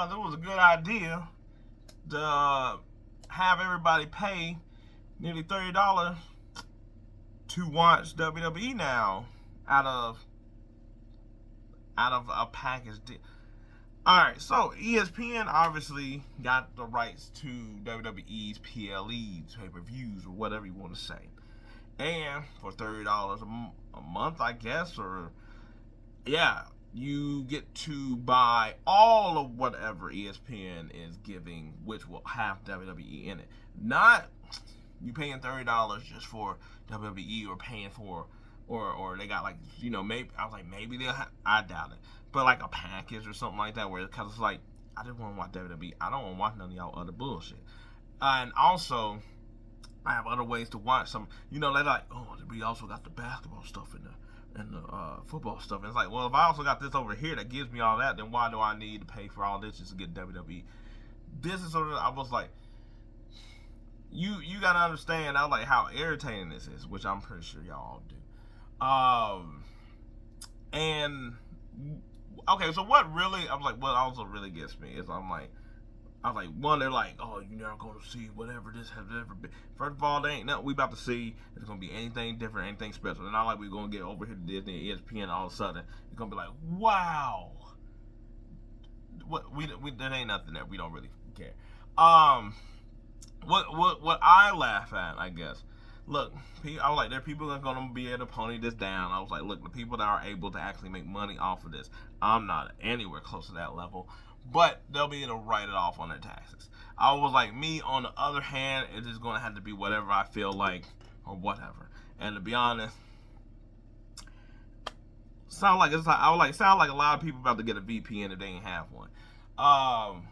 because it was a good idea to have everybody pay nearly $30 to watch WWE now out of a package deal. Alright, so ESPN obviously got the rights to WWE's PLEs, pay-per-views, or whatever you want to say. And for $30 a month, I guess, or yeah, you get to buy all of whatever ESPN is giving, which will have WWE in it. Not you paying $30 just for WWE, or paying for, or they got, like, maybe I was like, maybe they'll I doubt it, but like a package or something like that, where because it's like, I just want to watch WWE. I don't want to watch none of y'all other bullshit. And also, I have other ways to watch some. They're like, oh, we also got the basketball stuff in there and the football stuff. And it's like, well, if I also got this over here that gives me all that, then why do I need to pay for all this just to get WWE? This is sort of, I was like, you gotta understand. I was like, how irritating this is, which I'm pretty sure y'all do. And okay, so what really, I was like, what also really gets me is I was like, one, they're like, oh, you're not going to see whatever this has ever been. First of all, there ain't nothing we about to see. It's going to be anything different, anything special. And not like we're going to get over here to Disney, ESPN, all of a sudden. It's going to be like, wow. There ain't nothing there. We don't really care. What I laugh at, I guess. Look, I was like, there are people that are going to be able to pony this down. I was like, look, the people that are able to actually make money off of this, I'm not anywhere close to that level. But they'll be able to write it off on their taxes. I was like, me, on the other hand, it is going to have to be whatever I feel like, or whatever. And to be honest, sound like a lot of people about to get a VPN if they ain't have one. I'll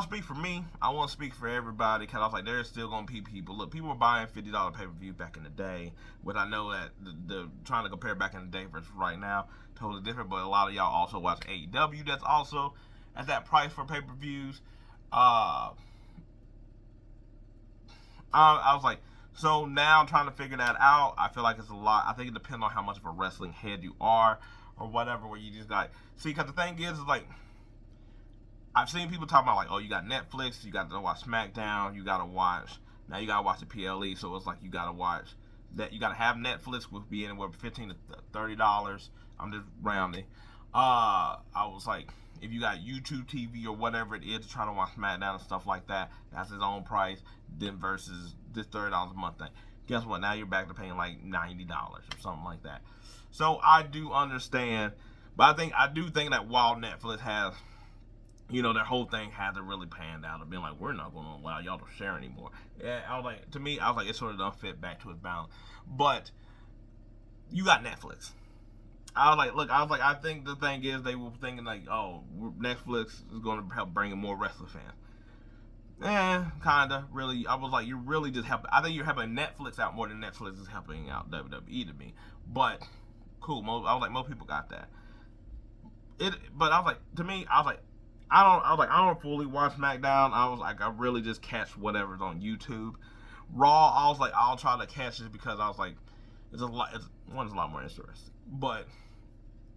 speak for me. I won't speak for everybody, because I was like, there's still going to be people. Look, people were buying $50 pay-per-view back in the day, but I know that the trying to compare back in the day versus right now, totally different. But a lot of y'all also watch AEW. That's also at that price for pay-per-views. I was like, so now I'm trying to figure that out. I feel like it's a lot. I think it depends on how much of a wrestling head you are, or whatever, where you just like, see, because the thing is like, I've seen people talk about like, oh, you got Netflix, you got to watch SmackDown, you got to watch the PLE, so it's like you got to watch that, you got to have Netflix, which be anywhere from $15 to $30. I'm just rounding. I was like, if you got YouTube TV or whatever it is to try to watch SmackDown and stuff like that, that's its own price, then versus this $30 a month thing. Guess what? Now you're back to paying like $90 or something like that. So I do understand, but I do think that while Netflix has, their whole thing hasn't really panned out of being like, we're not going to allow y'all to share anymore. Yeah, I was like, to me, I was like, it sort of don't fit back to its balance. But you got Netflix. I was like, look, I think the thing is, they were thinking like, oh, Netflix is going to help bring in more wrestling fans. Kinda, really. I was like, you're really just helping. I think you're helping Netflix out more than Netflix is helping out WWE to me. But cool, I was like, most people got that. But I was like, to me, I was like, I don't fully watch SmackDown. I was like, I really just catch whatever's on YouTube. Raw, I was like, I'll try to catch it, because I was like, it's a lot more interesting. But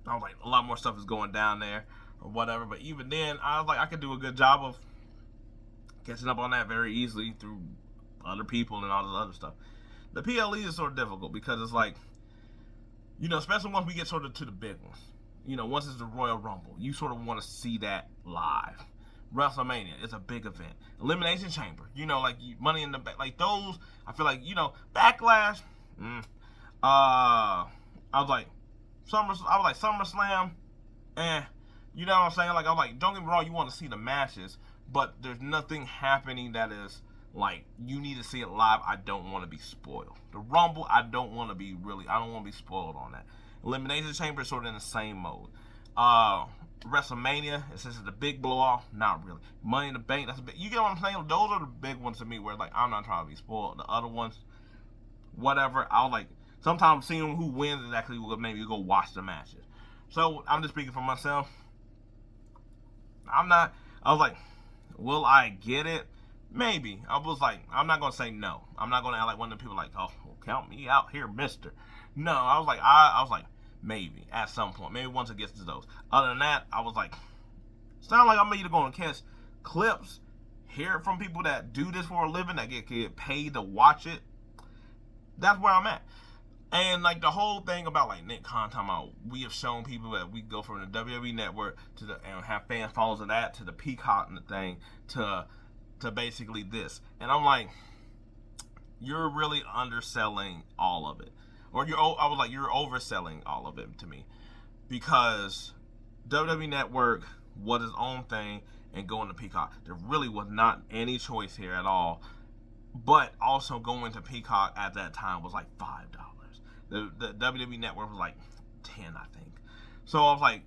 I was like, a lot more stuff is going down there or whatever. But even then, I was like, I could do a good job of catching up on that very easily through other people and all this other stuff. The PLE is sort of difficult, because it's like, especially once we get sort of to the big ones. Once it's the Royal Rumble, you sort of want to see that live. WrestleMania is a big event. Elimination Chamber, like Money in the Bank, like those. I feel like, Backlash. I was like, SummerSlam. You know what I'm saying? Like, I was like, don't get me wrong, you want to see the matches, but there's nothing happening that is like, you need to see it live. I don't want to be spoiled. The Rumble, I don't want to be spoiled on that. Elimination Chamber is sort of in the same mode. WrestleMania, since it's the big blow off, not really. Money in the Bank, that's a big. You get what I'm saying? Those are the big ones to me, where like, I'm not trying to be spoiled. The other ones, whatever. I'll like, sometimes seeing who wins is actually what made me go watch the matches. So I'm just speaking for myself. I was like, will I get it? Maybe. I was like, I'm not gonna say no. I'm not gonna act like one of the people like, oh, well, count me out here, mister. No, I was like, Maybe at some point, maybe once it gets to those. Other than that, I was like, sound like I'm either going to catch clips, hear it from people that do this for a living, that get paid to watch it. That's where I'm at. And like the whole thing about like Nick Khan talking about, we have shown people that we go from the WWE Network to the and have fans follows of that to the Peacock and the thing to basically this, and I'm like, you're really underselling all of it, or I was like, you're overselling all of it to me, because WWE Network was its own thing and going to Peacock. There really was not any choice here at all. But also going to Peacock at that time was like $5. The WWE Network was like 10, I think. So I was like,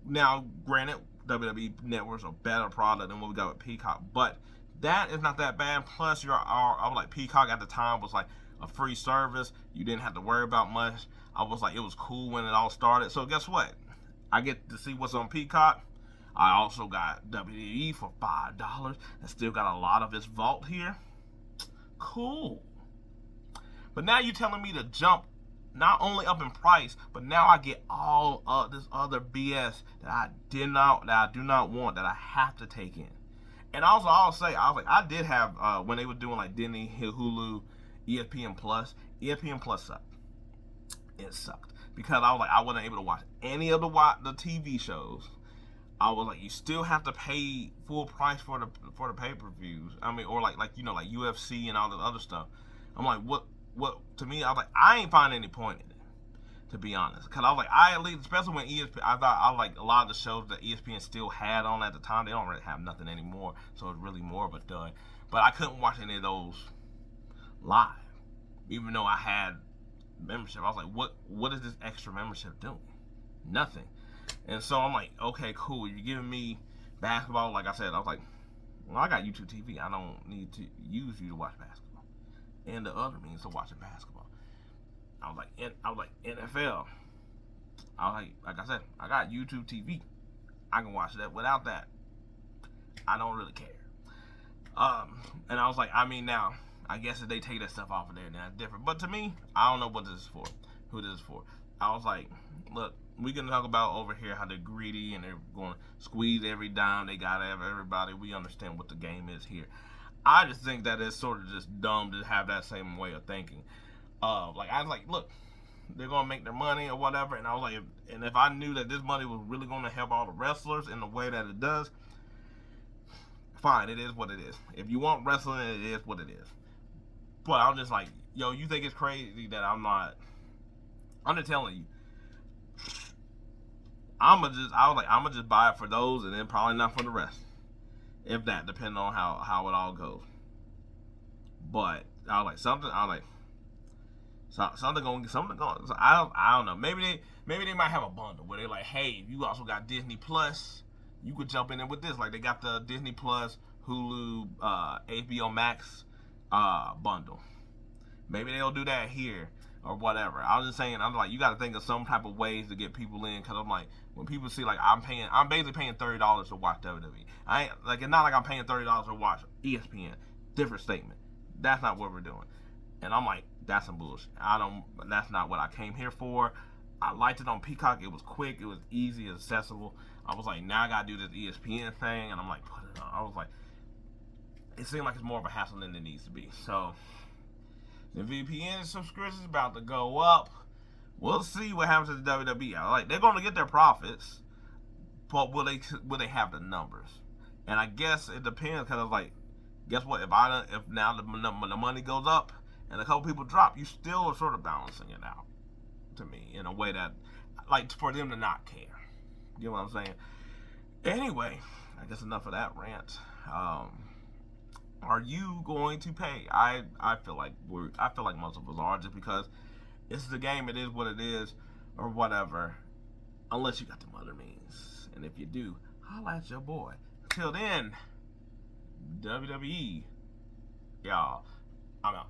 now granted, WWE Network's a better product than what we got with Peacock, but that is not that bad. Plus, I was like, Peacock at the time was like a free service. You didn't have to worry about much. I was like, it was cool when it all started. So guess what? I get to see what's on Peacock. I also got WWE for $5. I still got a lot of its vault here. Cool. But now you're telling me to jump not only up in price, but now I get all of this other BS that I do not want, that I have to take in. And also, I'll say, I did have when they were doing like Disney, Hulu, ESPN Plus. ESPN Plus sucked. It sucked because I was like, I wasn't able to watch any of the TV shows. I was like, you still have to pay full price for the pay-per-views. I mean, or like like UFC and all this other stuff. I'm like, what? To me, I was like, I ain't finding any point in it, to be honest. Because I was like, at least, especially when ESPN, I like a lot of the shows that ESPN still had on at the time. They don't really have nothing anymore, so it's really more of a dud. But I couldn't watch any of those live, even though I had membership. I was like, what is this extra membership doing? Nothing. And so I'm like, okay, cool. You're giving me basketball. Like I said, I was like, well, I got YouTube TV. I don't need to use you to watch basketball. And the other means to watching basketball. I was like NFL. I was like I said, I got YouTube TV. I can watch that. Without that, I don't really care. And I was like, I mean, now I guess if they take that stuff off of there, then that's different. But to me, I don't know what this is for. Who this is for? I was like, look, we can talk about over here how they're greedy and they're going to squeeze every dime they got out of everybody. We understand what the game is here. I just think that it's sort of just dumb to have that same way of thinking. Like I was like, look, they're gonna make their money or whatever, and I was like, if I knew that this money was really gonna help all the wrestlers in the way that it does, fine, it is what it is. If you want wrestling, it is what it is. But I'm just like, yo, you think it's crazy that I'm just telling you. I was like, I'm gonna just buy it for those, and then probably not for the rest, if that, depending on how it all goes. But I was like, something going. So I don't know. Maybe they might have a bundle where they're like, hey, you also got Disney Plus, you could jump in there with this. Like they got the Disney Plus, Hulu, HBO Max bundle. Maybe they'll do that here or whatever. I was just saying, I'm like, you got to think of some type of ways to get people in, because I'm like, when people see like I'm basically paying $30 to watch WWE. I ain't like, it's not like I'm paying $30 to watch ESPN. Different statement. That's not what we're doing. And I'm like, that's some bullshit. That's not what I came here for. I liked it on Peacock. It was quick. It was easy, accessible. I was like, now I gotta do this ESPN thing, and I'm like, put it on. I was like, it seemed like it's more of a hassle than it needs to be. So the VPN subscription is about to go up. We'll see what happens to the WWE. Like, they're going to get their profits, but will they have the numbers? And I guess it depends, because I was like, guess what? If now the money goes up and a couple people drop, you still are sort of balancing it out, to me, in a way that, like, for them to not care. You know what I'm saying? Anyway, I guess enough of that rant. Are you going to pay? I feel like most of us are, just because it's the game. It is what it is, or whatever. Unless you got them other means, and if you do, holla at your boy. Till then, WWE, y'all, I'm out.